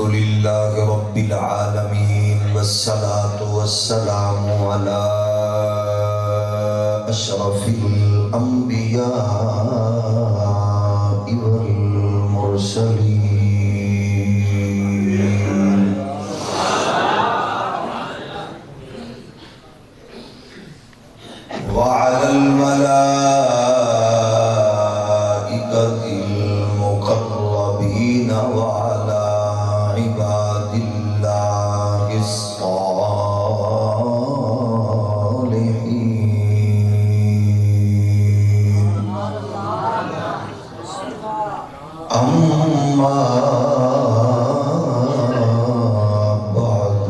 لله رب العالمين والصلاة والسلام على أشرف الأنبياء والمرسلين وعلى الملائكة المقربين وعلى عباد الله الصالحين أما بعد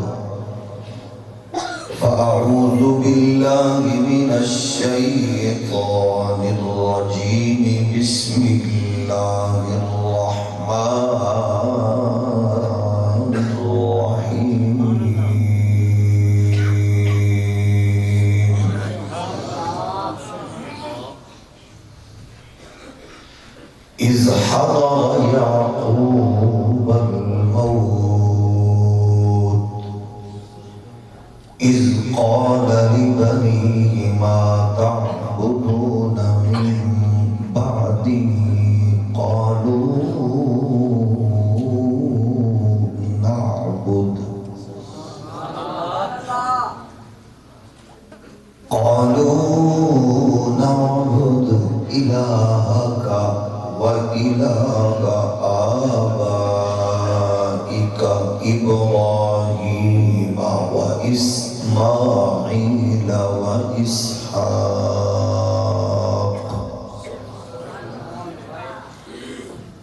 فأعوذ بالله من الشيطان الرجيم بسم الله الرحمن الرحيم إذ حضر يعقوب الموت إذ قال لبنيه ما تعبدون من بعدي قالوا نعبد إلهك وإله آبائك إبراهيم وإسماعيل وإسحاق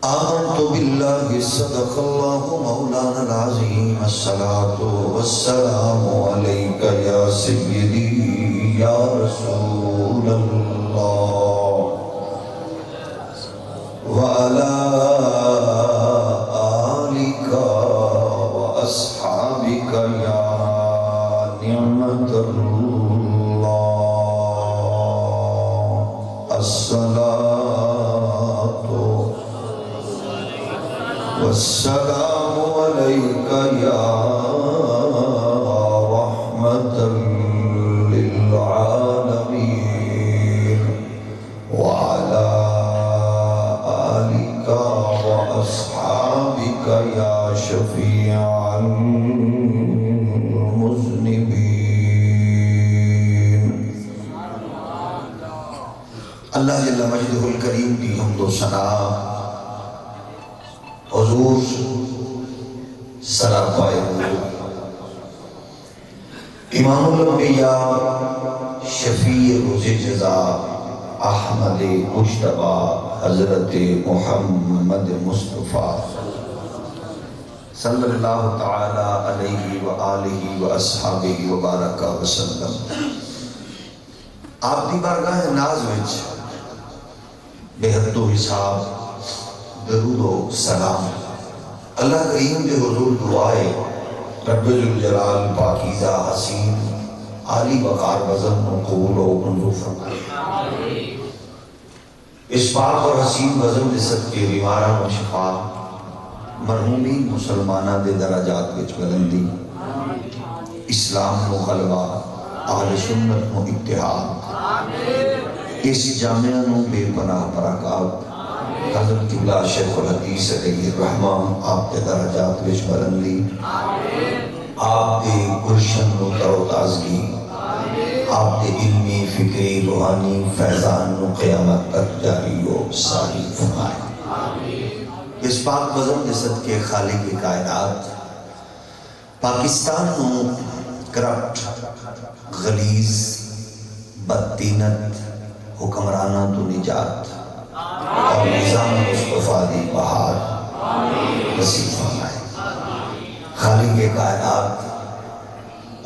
آمنت بالله صدق الله مولانا العظيم الصلاة والسلام عليك يا سيدي يا رسول الله وعلى آلك وأصحابك يا نعمة الله الصلاة والسلام عليك يا رحمة للعالمين وعلى آلك وأصحابك يا شفيع المذنبين اللہ جل مجدہ الکریم کی حمد و ثنا حضور سراپائے امام الانبیاء شفیع روز جزا احمد مجتبی حضرت محمد مصطفیٰ صلی اللہ تعالی علیہ وآلہ وآصحابہ وبارک وسلم آپ دی بارگاہ ناز وچ بے حد و حساب درود و سلام اللہ کریم دے حضور دعائے رب ذوالجلال پاکیزہ حسین عالی وقار وزن و قبول و منظور فرمائے اس پاک اور حسین وزن دے صدقے بیماران و شفا مرحومین مسلمانہ دے درجات وچ بلندی اسلام و غلبہ اہل سنت و اتحاد اس جامعہ نو بے پناہ برکات حضرت قبلہ شیخ الحدیث علیہ الرحمن آپ کے درجات وچ بلندی آپ کے گلشن و تر و تازگی آپ کے علمی فکری روحانی فیضان و قیامت تک جاری و ساری فرمائے اس پاک وزن کے صدقے خالق کائنات پاکستان نو کرپٹ غلیظ بدتینت حکمرانہ تو نجات اور نظام مصطفیٰ دی بہار نصیب فرمائے خالق کائنات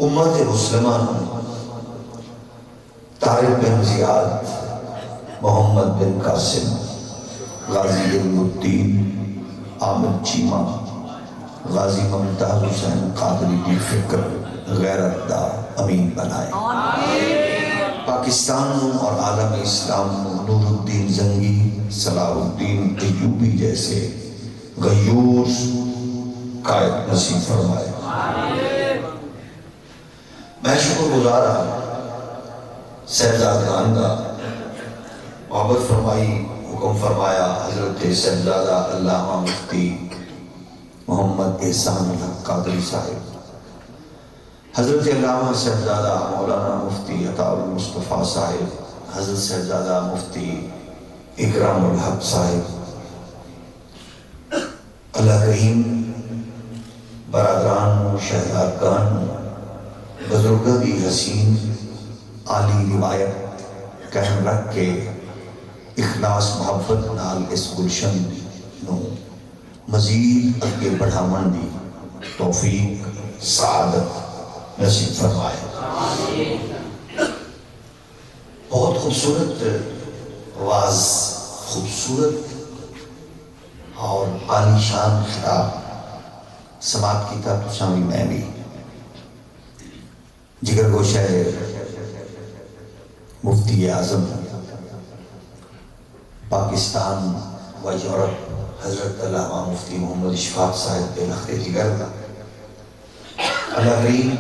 امت مسلمان طارق بن زیاد محمد بن قاسم غازی الدین عامر چیمہ غازی ممتاز حسین قادری دی فکر غیرت دا امین بنائے پاکستان اور عالم اسلام نور الدین زنگی صلاح الدین ایوبی جیسے غیور قائد نصیب فرمائے۔ میں شکر گزار ہوں صاحبزادگان کا، محبت فرمائی، حکم فرمایا حضرت صاحبزادہ علامہ مفتی محمد احسان الحق قادری صاحب، حضرت علامہ صاحبزادہ مولانا مفتی عطا المصطفیٰ صاحب، حضرت صاحبزادہ مفتی اکرام الحق صاحب، اللہ کریم برادران شہزادگان بزرگوں کی حسین عالی روایت قائم رکھ کے اخلاص محبت نال اس گلشن نو مزید اگے بڑھاون دی توفیق سعادت نصیب فرمائے۔ بہت خوبصورت آواز، خوبصورت اور عالی شان خطاب سماعت کیتا تساں وی میں بھی۔ جگر گوشہ مفتی اعظم پاکستان و یورپ حضرت علامہ مفتی محمد اشفاق صاحب بے نخرے جگر کا اللہ کریم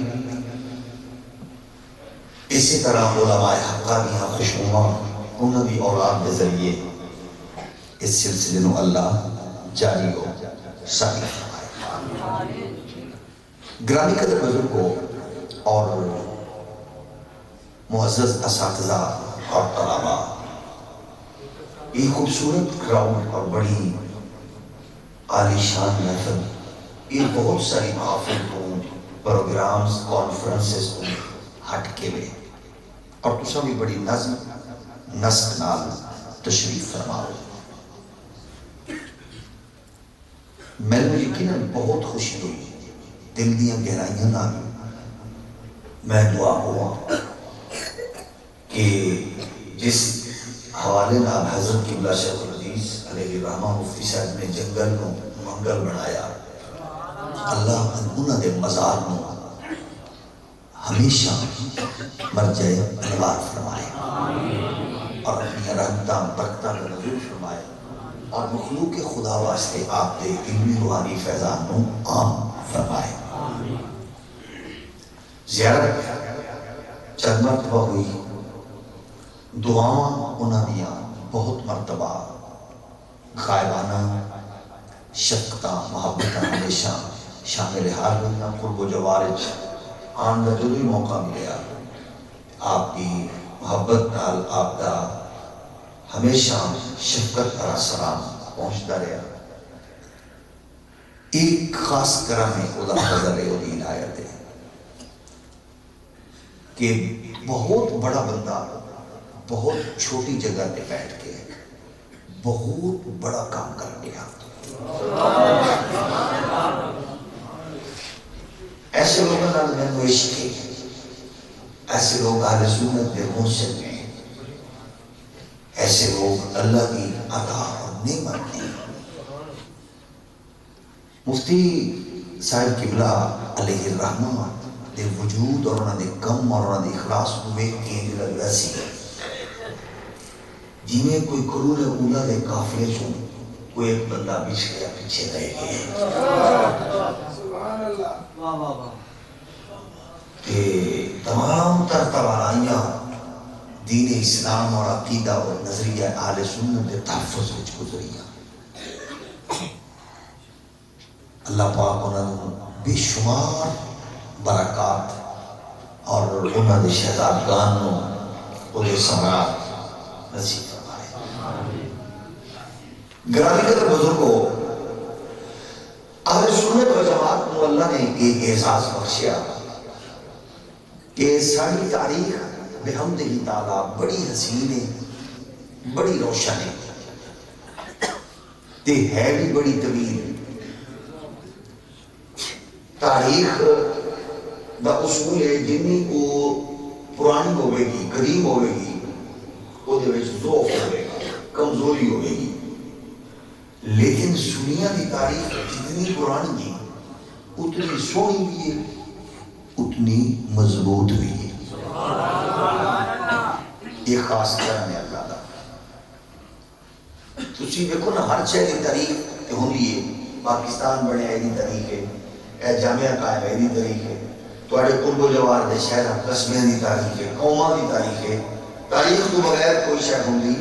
اسی طرح علماء حقہ دیاں خوشنما انہوں دی اولاد دے ذریعے اس سلسلے نو اللہ جاری ہو ساتھ فرمائے۔ گرامی قدر بزرگوں اور معزز اساتذہ اور طلباء، یہ خوبصورت گراؤنڈ اور بڑی عالی شان محفل، یہ بہت ساری محافل کو پروگرامز کانفرنسز کو ہٹ کے لے اور تساں بھی بڑی نظم نسق نال تشریف فرماؤ۔ میں نے یقیناً بہت خوشی ہوئی، دل دیاں گہرائیاں نال میں دعا ہوا کہ جس حوالے نال حضرت قبلہ شیخ الحدیث علیہ الرحمہ مفتی صاحب نے جنگل نو منگل بنایا، اللہ انہوں دے مزار نو ہمیشہ مرجع انوار فرمائے اور اپنی رحمتاں برکتاں کا نزول فرمائے اور مخلوق خدا واسطے آپ دے علمی روحانی فیضان نو عام فرمائے۔ زیارت چند مرتبہ ہوئی، دعاواں انہاں دیاں بہت مرتبہ غائبانہ شفقتاں محبتاں ہمیشہ شامل حال ہوئیاں، قرب و جوارج آن دا جدوی موقع ملیا، آپ کی محبت نال آپ دا ہمیشہ شفقت کا سلام پہنچتا رہا۔ ایک خاص کرم ہے خدا فضل ہے اور عنایت ہے کہ بہت بڑا بندہ بہت چھوٹی جگہ پہ بیٹھ کے بہت بڑا کام کر گیا۔ ایسے لوگوں نے میں نویش کی، ایسے لوگ اہل سنت کے محسن میں، ایسے لوگ اللہ کی عطا اور نعمت ہیں۔ مفتی صاحب قبلہ علیہ الرحمہ دے وجود اور انہوں دے کم اور انہوں دے اخلاص ہوئے کہیں لگ ویسی جی میں کوئی قرون اولا دے قافلے چوں کوئی ایک بندہ بیچ گیا پیچھے رہ گئے کہ تمام تر توانائیاں دین اسلام اور عقیدہ اور نظریہ اہل سنت کے تحفظ وچ گزریاں۔ اللہ پاک انہوں بے شمار برکات اور انہوں نے شہزادگان نو انہیں سمرات نصیب فرمائے۔ گرامی قدر بزرگوں، اہل سنت و جماعت نو اللہ نے ایک اعزاز بخشیا کہ ساری تاریخ بحمدہ تعالیٰ بڑی حسین ہے، بڑی روشن ہے تے ہے بھی بڑی طویل۔ تاریخ دا اصول ہے جنی کو پرانی ہوئے گی، قدیم ہوئے گی، وہ دے وچ ضعف ہوئے گا، کمزوری ہوئے گی، لیکن سنیا دی تاریخ جتنی پرانی ہے اتنی سونی بھی ہے، اتنی مضبوط بھی ہے۔ یہ خاص کرم ہے اللہ دا۔ تسی دیکھو نا ہر شے دی تاریخ تے ہوندی ہے پاکستان بنے ایدی طریقے اے جامعہ قائم ایدی طریقے توڑے قرب و جوار دے شہر قصبے دی تاریخ قومہ دی تاریخ تاریخ تو بغیر کوئی شہر ہوں دی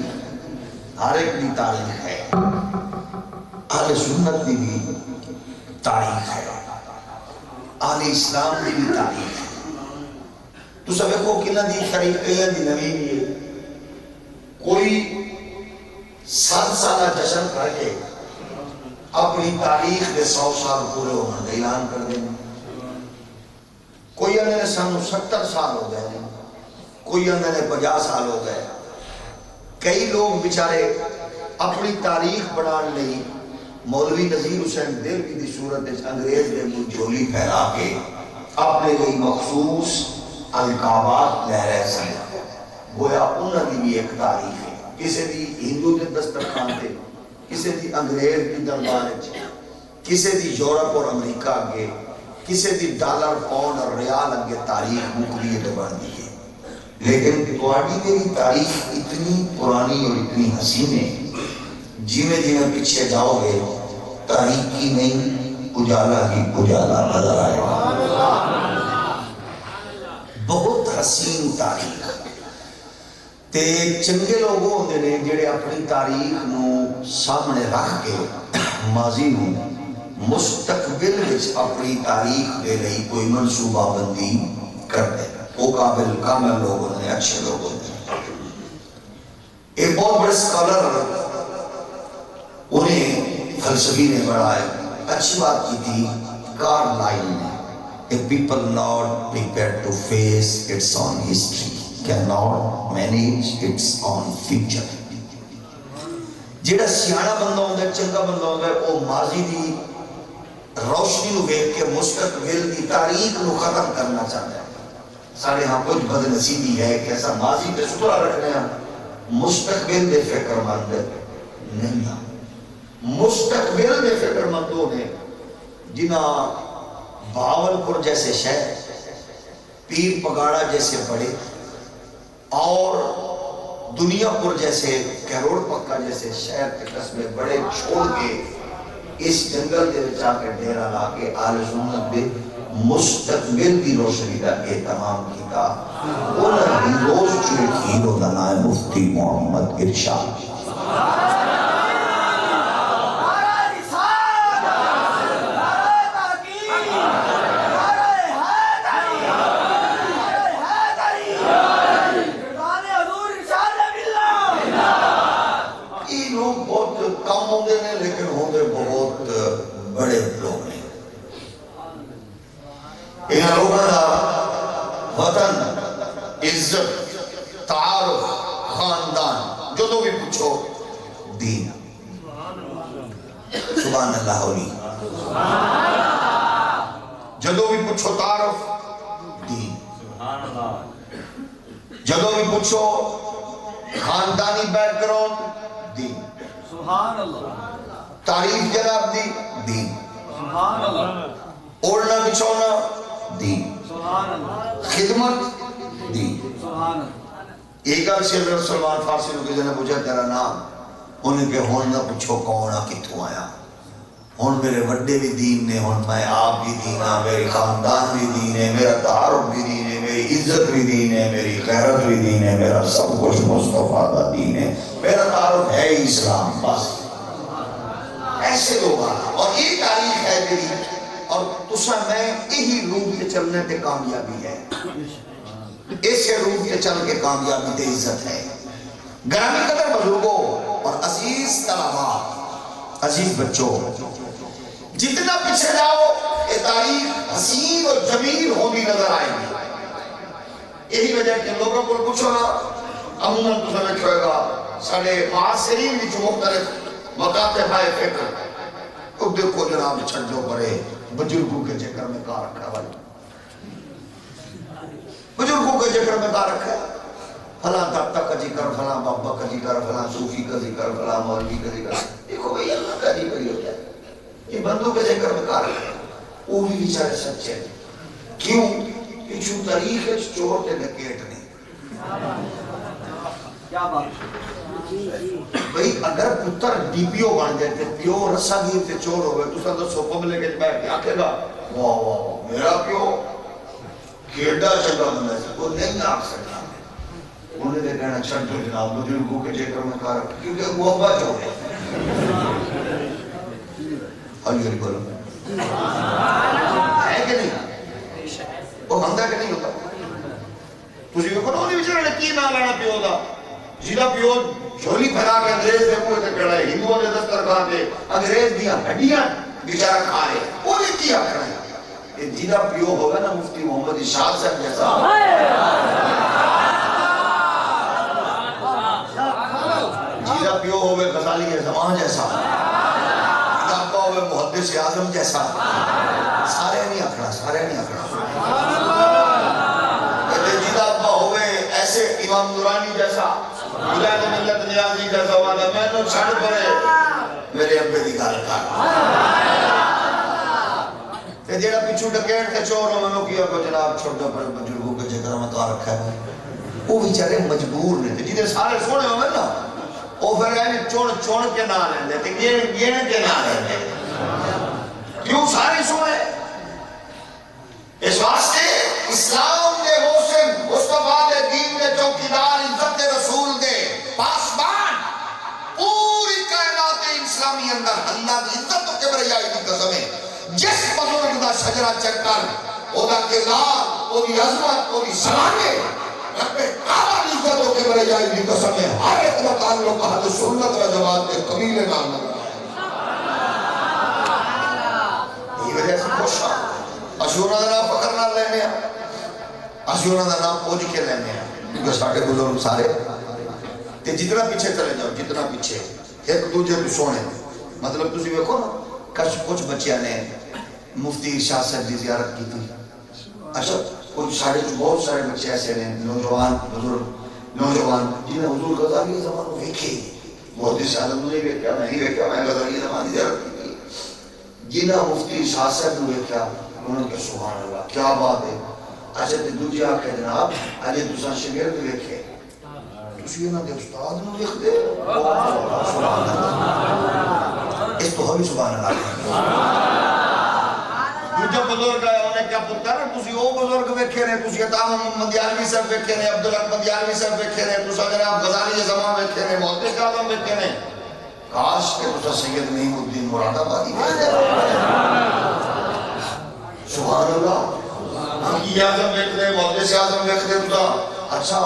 ہر ایک دی تاریخ ہے اہل سنت دی بھی تاریخ ہے اہل اسلام دی بھی تاریخ ہے تو سب کو کنہ دی طریقیاں دی نوی بھی ہے کوئی 7 سالہ جشن کر کے اپنی تاریخ دے 100 سال پورے ہونے دے اعلان کر دیں کوئی اندھے نے سانو 70 سال ہو گئے کوئی اندھے نے 50 سال ہو گئے کئی لوگ بیچارے اپنی تاریخ بنان لئی مولوی نذیر حسین دہلوی دی صورت انگریز نے وہ جھولی پھیلا کے اپنے لئی مخصوص القابات لے رہے سن گویا انہوں نے بھی ایک تاریخ ہے کسی دی ہندو دے دسترخوان تے کسی دی انگریز دی دربار کسی دی یورپ اور امریکہ آگے کسی دی ڈالر پاؤنڈ اور ریال اگے تاریخ مقبولیت بن دی ہے لیکن تواڈی میری تاریخ اتنی پرانی اور اتنی حسین ہے جیویں جیویں پیچھے جاؤ گے تاریخ کی نہیں اجالا ہی اجالا نظر آئے بہت حسین تاریخ تے چنگے لوگ ہوندے نے جڑے اپنی تاریخ نو سامنے رکھ کے ماضی نو مستقبل وچ اپنی تاریخ دے لئی کوئی منصوبہ بندی کرتے وہ قابل کامل لوگ ہوندے اچھے لوگ ہوندے ایک بہت بڑے سکالر انہیں فلسفی نے بڑھائے اچھی بات کی تھی کارلائل نے A people not prepared to face its own history cannot manage its own future. جیڑا سیانا بندہ ہوندہ ہے چنگا بندہ ہوندہ ہے وہ ماضی دی روشنی نو دیکھ کے مستقبل دی تاریخ نو ختم کرنا چاہتا ہے سارے ہاں کچھ بد نصیبی ہے کہ ایسا ماضی پہ سترہ رکھنے ہیں مستقبل دے فکر مند نہیں ہیں مستقبل دے فکر مندوں نے جنہ بھاولپور جیسے شہر پیر پگاڑا جیسے بڑے اور دنیا پور جیسے کروڑ پکا جیسے شہر کے قصبے بڑے چھوڑ کے اس جنگل دے وچ آ کے ڈیرا لا کے آل سنت دے مستقبل دی روشنی دا اہتمام کیتا انہاں دی روز چوک ہیرو دا نام مفتی محمد ارشاد بڑے لوگ ہیں ان لوگوں کا وطن عزت تعارف خاندان جو تو بھی پوچھو دین سبحان اللہ علی جدو بھی پوچھو تعارف دین جدو بھی پوچھو خاندانی بیک گراؤنڈ دین سبحان اللہ تعریف جناب دی دین سبحان اللہ اوڑنا بچھونا دین سبحان اللہ خدمت دین سبحان اللہ ایک آل سے حضرت سلمان فارسی نے کسی نے پوچھا تیرا نام انہیں کہ ہون نہ پوچھو کونہ کتوں آیا ہون میرے وڈے بھی دین نے ہون میں آپ بھی دین ہے میری خاندان بھی دین ہے میرا تعارف بھی دین ہے میری عزت بھی دین ہے میری غیرت بھی دین ہے میرا سب کچھ مصطفیٰ کا دین ہے میرا تعارف ہے اسلام بس ایسے لوگ اور یہ تاریخ ہے میری اور تسا میں یہی روح کے چلنے پہ کامیابی ہے ایسے روح کے چل کے کامیابی تے عزت ہے گرامی قدر بزرگوں اور عزیز طلباء عزیز بچوں جتنا پیچھے جاؤ یہ تاریخ حسین اور جمیل ہونی نظر آئے گی یہی وجہ کہ لوگوں کو پوچھو نا عموماً تو سمجھ ہوئے گا ساڑھے معاصرین بھی جو مختلف مکاتب آئے فکر اب دیکھو جناب چھڑ جو پڑے بزرگوں کے چکر میں کہا رکھا ہے بزرگوں کے چکر میں کہا رکھا ہے فلاں دکتہ کا ذکر فلاں بابا کا ذکر فلاں صوفی کا ذکر فلاں مولوی کا ذکر دیکھو بھئی اللہ کا ذکر ہی ہوتا ہے یہ بندوں کے ذکر میں کہا رکھا ہے وہ بھی بیچارے سچے کیوں کہ جو تاریخ ہے چور تے ڈکیٹ نہیں کیا بات بھئی اگر پتر ڈی پی او بن جائے پیو رسا گیر سے چور ہوئے تو سا تو سوپا ملے کے بیٹھ کے آکھے گا واہ واہ میرا پیو کیڑا چنگا بندہ ہے وہ نہیں آکھ سکتا انہیں دے کہنا چھٹ دو جناب بزرگوں کے جیکر میں کہا رکھا کیونکہ وہ ابا جو ہے علی علی بولو ہے کہ نہیں وہ بندہ کہ نہیں ہوتا تجھے کو کنو نہیں بچے رہے کی نہ لانا پیو دا جیدہ پیو جھولی پھیلا کے انگریز دے پوئے تے کڑا ہے ہندووں دے دسترخوان دے انگریز دیا ہڈیاں بیچارہ کھا رہے وہ نہیں کیا کرنا یہ جیدہ پیو ہوگا نا مفتی محمد اشاد صاحب جیسا جیدہ پیو ہوئے غزالی زمان جیسا جیدہ ابا ہوئے محدث اعظم جیسا سارے نہیں اکھڑا سارے نہیں اکھڑا جیدہ ابا ہوئے ایسے امام نورانی جیسا مجاہد ملت نیازی جیسا والا میں نے چھڑ پڑے میرے ابے دی گال کر تے جیڑا پیچھو ڈکیٹ تے چور ہو منو کیا کو جناب چھوڑ دو پر بزرگوں کے جگر میں تو رکھا ہے وہ بیچارے مجبور نے تے جدھر سارے سونے ہوئے نا وہ پھر یعنی چون کے نہ لیندے تے گین کے نہ لیندے کیوں سارے سونے اس واسطے اسلام دے حسن مصطفیٰ دے دین دے چوکیدار عزت رسول دے پاسبان پوری کائنات اسلامی اندر اللہ دی عزت و کبریائی دی قسم ہے جس بزرگ دا شجرہ چک کر او دا کردار او دی عظمت او دی سلانے رب کعبہ دی عزت و کبریائی دی قسم ہے ہر ایک دا تعلق اہل سنت و جماعت کے قبیل نام لگا یہ وجہ سے خوشا اشورہ دا نام فکر نہ لینے ہیں اشورہ دا نام پوجھ کے لینے ہیں کیونکہ ساڑھے بزرگ سارے تے جتنا پیچھے چلے جاؤ جتنا پیچھے ایک دوجہ تو سونے مطلب تسی ویکھو نا کچھ بچیاں نے مفتی شاہ صاحب دی زیارت کی تھی اچھا کچھ ساڑھے بہت سارے بچے ایسے نے نوجوان بزرگ نوجوان جنہیں حضور غزالی زمان کو ویکھے محدث عالم نے ویکھا میں ہی ویکھا میں غزالی زمان دی زیارت کی تھی جنہیں مفتی شاہ صاحب نے ویکھا انہوں نے کہا سبحان اللہ کیا بات ہے اچھا تے دوجہ آکے جناب آجے دوسرا شگرد ویکھے تسی انہوں نے استاد نے ویکھ دے سبحان اللہ اس تو ہمیں سبحان اللہ دوجہ بزرگ ہے انہیں کیا پتر ہے تسی او بزرگ ویکھے رہے تسی اتام محمد یالوی صاحب ویکھے رہے عبدالحمد یالوی صاحب ویکھے رہے تسا جناب غزالی زمان ویکھے رہے محدث اعظم ویکھے رہے کاش کہ تسا سید نعیم الدین مراد آبادی ویکھے سبحان اللہ کی اعظم ویکھ دے محدث اعظم ویکھ دے تسا اچھا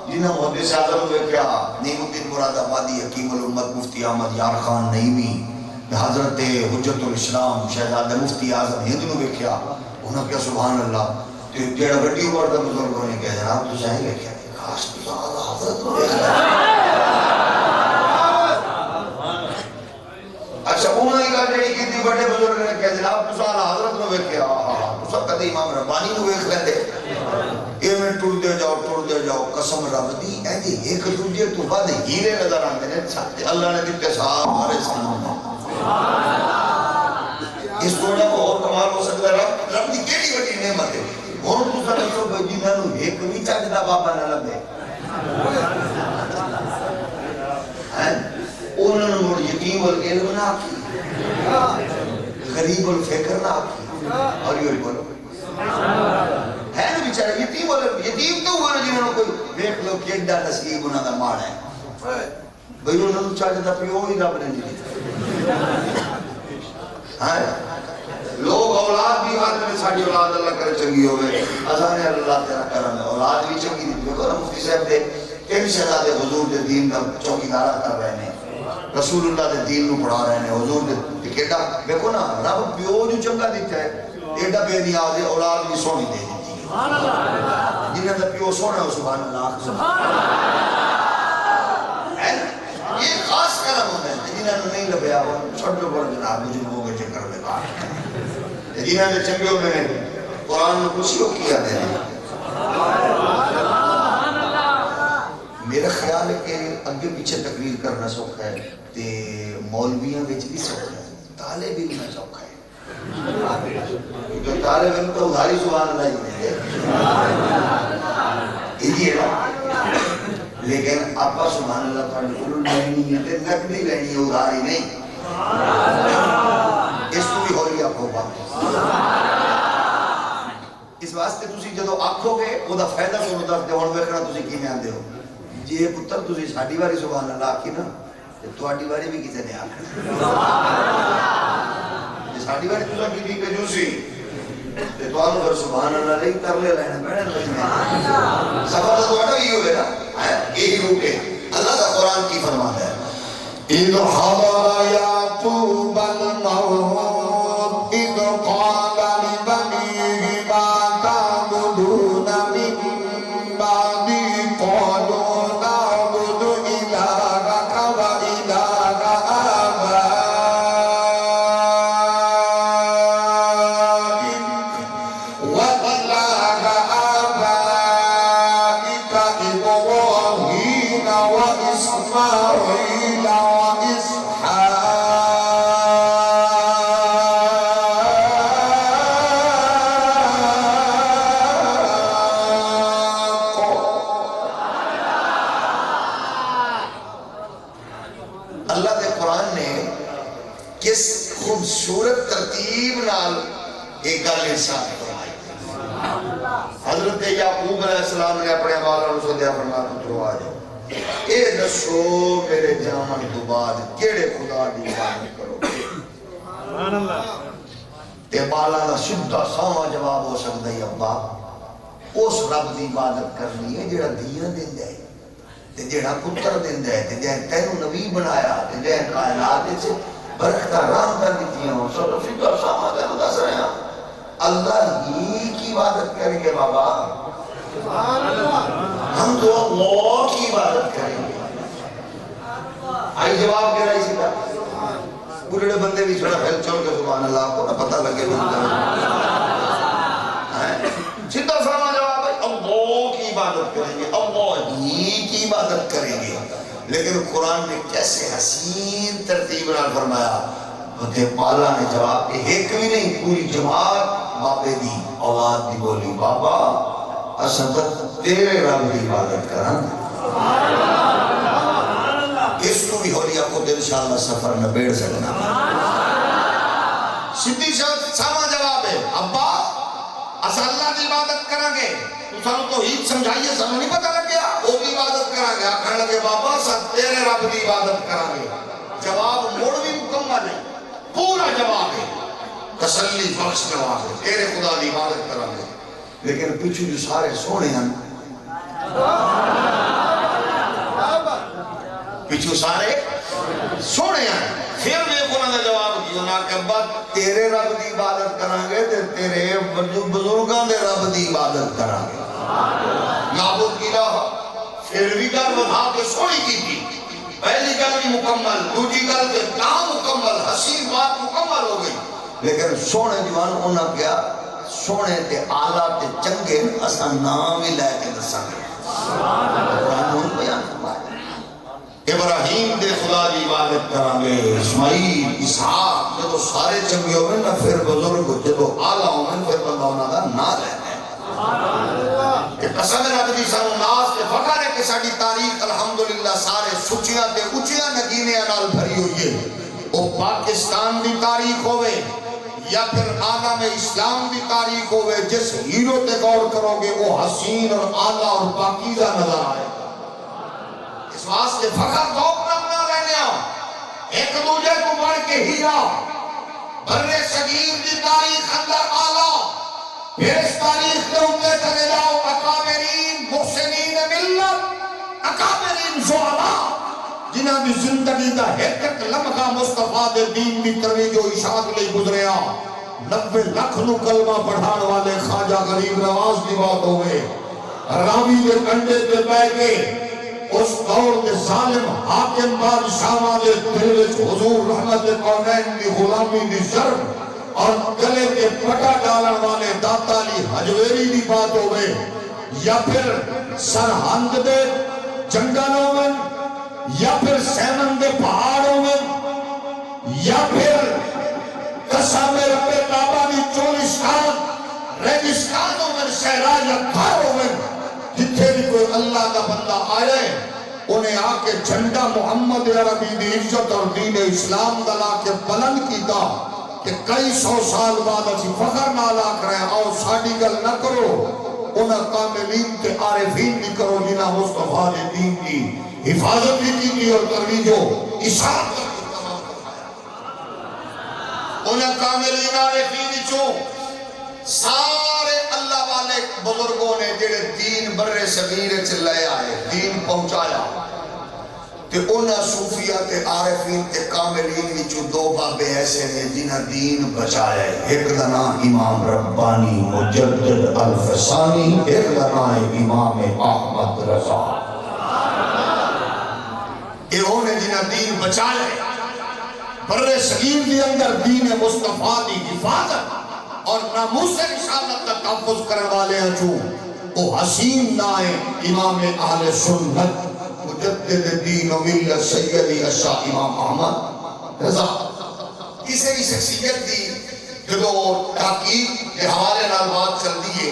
جنہاں محدث اعظم ویکھیا نعیم الدین مراد آبادی حکیم الامت مفتی احمد یار خان نعیمی حضرت حجت الاسلام شہزادہ مفتی اعظم ہند نو ویکھیا انہاں کیا سبحان اللہ تے جیڑا وڈی عمر دا بزرگ نے کہا جناب تساں ہی ویکھیا کاش تساں حضرت نو ویکھیا اچھا انہاں دی گل جڑی کیتی بڑے بزرگ نے کہا جناب تساں حضرت نو ویکھیا تساں کدی امام ربانی نو ویکھ لیندے اے میں ٹر دے جاؤ قسم رب دی ایندی ایک دوجے تو بعد ہیرے نظر آندے نے اللہ نے دتے سارے سامنے اس گوڑا کو اور کمال ہو سکتا ہے رب دی کیڑی وڈی نعمت ہے اور تساں دسو بھائی جنہاں نو ایک وی چاہدا بابا نہ لبے انہاں نو مڑ یتیم العلم نہ آکھی غریب الفکر نہ آکھی اور یہ بولو ہے نا بیچارہ یتیم تو ہوا نا جنہوں نے کوئی دیکھ لو کیڈا نصیب انہوں دا ماڑ ہے بھئی انہوں نے چاہتا پیو ہی رب نے دی لوگ اولاد بھی ہاتھ میں ساڑھی اولاد اللہ کرے چنگی ہوئے ازانے اللہ تیرا کرم ہے اولاد بھی چنگی دی دیکھو نا مفتی صاحب دے تین شہزادے حضور دے دین کا چوکیدارہ کر رہے ہیں رسول اللہ دے دین نو پڑھا رہے ہیں حضور دے کیڈا دیکھو نا رب پیو جو چنگا دیتا ہے ایڈا بے نیاز ہے اولاد بھی سونی دے دیتی ہے جنہیں دا پیو سونا ہو سبحان اللہ یہ خاص کرم ہوتا ہے جنہیں نہیں لبیا ہو چھوٹے بڑے جناب بزرگوں کے چکر میں کار جنہیں نے چنگے ہوئے ہیں قرآن میں کچھ ہو کیا دے میرا خیال ہے کہ اگے پیچھے تقریر کرنا سوکھا ہے تے مولویاں بیچ بھی سوکھا ہے طالب علم میں سوکھا ہے کیونکہ طالب علم تو ادھاری سبحان اللہ ہی ہے یہ ہے نا لیکن آپا سبحان اللہ تعالیٰ قلن لینی ہے تے نقدی لینی ہے ادھاری نہیں اس کو بھی ہولی آپ کو بات اس واسطے تسی جدو آکھو گے وہ دا فائدہ کو مدرس دے ہون ویکھنا تسی کی میں آندے ہو جی پتر تسی ساڑی باری سبحان اللہ آکھی نا تو آڑی باری بھی کسی نے آکھا جی ساڑی باری تسا کی دی کجوسی تو آنو پر سبحان اللہ لئی ترلے لینا بیڑے لئی سفر تو آٹا ہی ہوئے نا یہی روکے اللہ کا قرآن کی فرمان ہے اِذْ حَضَرَ يَعْقُوبَ الْمَوْتُ اِذْ قَالَ لِبَنِيهِ مَا تَعْبُدُونَ مِن بَعْدِي قَالُوا نَعْبُدُ إِلَٰهَكَ وَإِلَٰهَ حضرت یعقوب علیہ السلام نے اپنے والوں سے دیا فرمایا پترو آ جاؤ اے دسو میرے جامن تو بعد کیڑے خدا دی عبادت کرو سبحان اللہ تے بالا دا سیدھا ساواں جواب ہو سکدا ہے ابا اس رب دی عبادت کرنی ہے جڑا دیاں دیندا ہے تے جڑا پتر دیندا ہے تے جے تینوں نبی بنایا تے جے کائنات وچ برکتاں رام کر دتیاں سو سیدھا ساواں تے دس رہے ہیں اللہ ہی کی عبادت کریں گے بابا ہم تو اللہ کی عبادت کریں گے آئی جواب کہہ رہی سیدھا بڑھڑے بندے بھی چھوڑا پھیل چھوڑ کے سبحان اللہ کو نہ پتہ لگے سیدھا سامنا جواب ہے اللہ کی عبادت کریں گے اللہ ہی کی عبادت کریں گے لیکن قرآن نے کیسے حسین ترتیب نہ فرمایا تے پالا نے جواب کہ ایک بھی نہیں پوری جماعت باپے دی اولاد دی بولی بابا اساں تیرے رب دی عبادت کراں اس کو بھی ہولی آپ کو انشاءاللہ سفر نہ بیڑ سکنا سیدھی سامہ جواب ہے ابا اساں اللہ دی عبادت کریں گے تو سانو توحید سمجھائیے سانو نہیں پتہ لگ گیا وہ بھی عبادت کریں گے آکھنے لگے بابا اساں تیرے رب دی عبادت کریں گے جواب موڑ بھی مکمل ہے پورا جواب ہے تسلی بخش جواب ہے تیرے خدا دی عبادت کریں گے لیکن پیچھو جو سارے سونے ہیں پیچھو سارے سونے ہیں پھر بھی قرآن نے جواب کیوں نہ کہ ابا تیرے رب دی عبادت کریں گے تیرے بزرگان دے رب دی عبادت کریں گے نابود کی راہ پھر بھی گل بتا کے سوئی کی تھی پہلی گل بھی مکمل دوسری گل کے نام مکمل حسین بات مکمل ہو گئی لیکن سونے جوان انہاں کیا سونے تے آلہ تے چنگے اساں نام ہی لے کے دساں گے قرآن نے بیان فرمایا ابراہیم دے خدا دی عبادت کریں گے اسماعیل اسحاق جدو سارے چنگے ہوئے نہ پھر بزرگ جدو آلہ ہوئے پھر بندہ ہونا دا نہ لینا کہ قسم رب دی سانو ناز کے فخر ہے کہ ساڑی تاریخ الحمدللہ سارے سچیاں تے اچیاں نگینے انال بھری ہوئی ہے وہ پاکستان دی تاریخ ہوئے یا پھر عالم اسلام دی تاریخ ہوئے جس ہیرو تے غور کرو گے وہ حسین اور اعلیٰ اور پاکیزہ نظر آئے اس واسطے فخر دوک نمنا رہنے ایک دوجہ کو بڑھ کے ہیرا بر صغیر دی تاریخ اندر اعلیٰ پھر اس تاریخ کے اندر چلے جاؤ اکابرین محسنین ملت اکابرین زعماء جنہاں دی زندگی دا ایک ایک لمحہ مصطفیٰ دے دین دی ترویج و اشاعت لئی گزریا 90 لاکھ نو کلمہ پڑھان والے خواجہ غریب نواز دی بات ہوئے راوی دے کنڈے تے بہ کے اس دور دے ظالم حاکم بادشاہاں دے دل وچ حضور رحمت کونین دی غلامی دی شرف اور گلے کے پٹا ڈالن والے داتا علی حجویری دی بات ہوئے یا پھر سرہند دے جنگلوں میں یا پھر سیمن دے پہاڑوں میں یا پھر قسم رب کعبہ دی چولستان ریگستانوں میں صحرا یا گھروں میں جتھے بھی کوئی اللہ کا بندہ آئے انہیں آ کے جھنڈا محمد عربی دی عزت اور دین اسلام دلا کے بلند کیتا کہ کئی سو سال بعد اسی فخر نہ لاکھ رہے ہیں، آؤ ساڑی گل نہ کرو، انہاں کاملین تے عارفین بھی کرو جنہاں مصطفیٰ نے دین کی حفاظت بھی کی اور ترویج و اشاعت انہاں کاملین عارفین چوں سارے اللہ والے بزرگوں نے جڑے دین بر صغیر چ لے آئے، دین پہنچایا، تے انہاں صوفیہ تے عارفین تے کاملین وچوں دو بابے ایسے نے جنہاں دین بچایا ہے، ایک دا نام امام ربانی مجدد الفسانی، ایک دا نام امام احمد رضا، انہوں نے جنہاں دین بچایا ہے، بر صغیر دی اندر دین مصطفیٰ دی حفاظت اور ناموس رسالت کا تحفظ کرنے والے ہیں جو وہ حسین نائے امام اہل سنت مجدد دین و ملت سیدی اشاہ امام احمد رضا، کسے بھی شخصیت دی جو تحقیق کے حوالے نال بات چل دیئے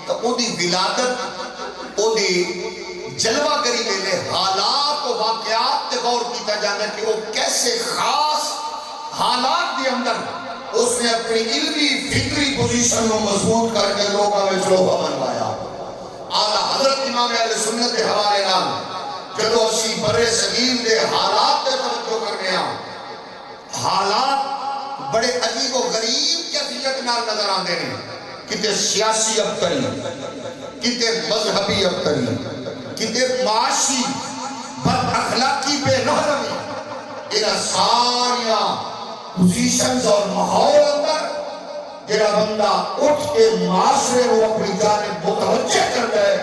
تو وہ دی ولادت وہ دی جلوہ گری میں حالات و واقعات تے غور کیتا جانا کہ وہ کیسے خاص حالات دی اندر اس نے اپنی علمی فکری پوزیشن کو مضبوط کر کے لوگوں میں شعبہ بنوایا۔ اعلیٰ حضرت امام اہل سنت کے حوالے نام جدو اسی بر صغیر دے حالات دے توجہ کر گیا، حالات بڑے عجیب و غریب کیفیت نال نظر آندے ہیں، کتے سیاسی ابتری، کتے مذہبی ابتری، کتے معاشی بد اخلاقی بے رحمی، انہاں ساریاں پوزیشنز اور ماحول اندر جڑا بندہ اٹھ کے معاشرے کو اپنی جانب متوجہ کر گئے،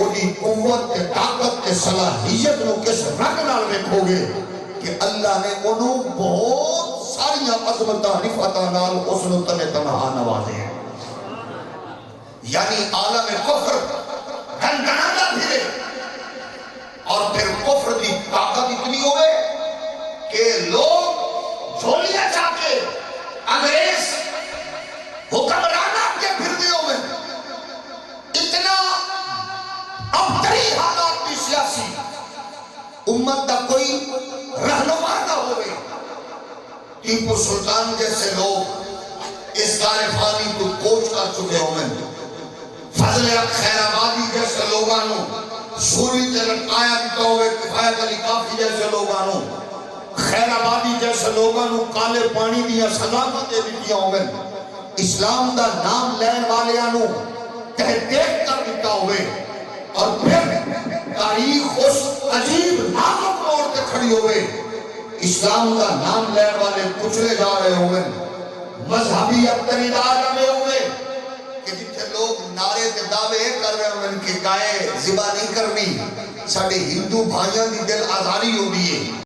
انہی قوت کے طاقت کے صلاحیت کو کس رنگ نال دیکھو گے کہ اللہ نے انہوں بہت ساریاں عظمتہ رفعتہ نال اس نے تمہیں تنہا نوازے ہیں، یعنی عالم کفر گنگنانا پھرے اور پھر کفر دی طاقت اتنی ہوئے کہ لوگ جھولیاں چاہ کے انگریز حکمرانہ کے پھردیوں میں اتنا ابتری حالات کی سیاسی امت دا کوئی رہنما نہ ہوئے، ٹیپو سلطان جیسے لوگ اس فانی تو کوچ کر چکے ہوئے، فضل خیر آبادی جیسے لوگانوں سوری تے لٹکایا دیتا ہوئے، کفایت علی کافی جیسے لوگانوں خیر آبادی جیسے لوگانوں کالے پانی دیا سزاوتیں دیتیاں ہوئے، اسلام دا نام لین والیانوں تحقیق کر دیتا ہوئے، اور پھر تاریخ اس عجیب نازک موڑ تے کھڑی ہوئے، اسلام دا نام لین والے کچلے جا رہے ہوئے، مذہبی ابتری دار میں ہوئے کہ جتنے لوگ نعرے تے دعوے کر رہے ہوئے کہ گائے ذبح نہیں کرنی، ساڑھے ہندو بھائیاں دی دل آزاری ہو دیئے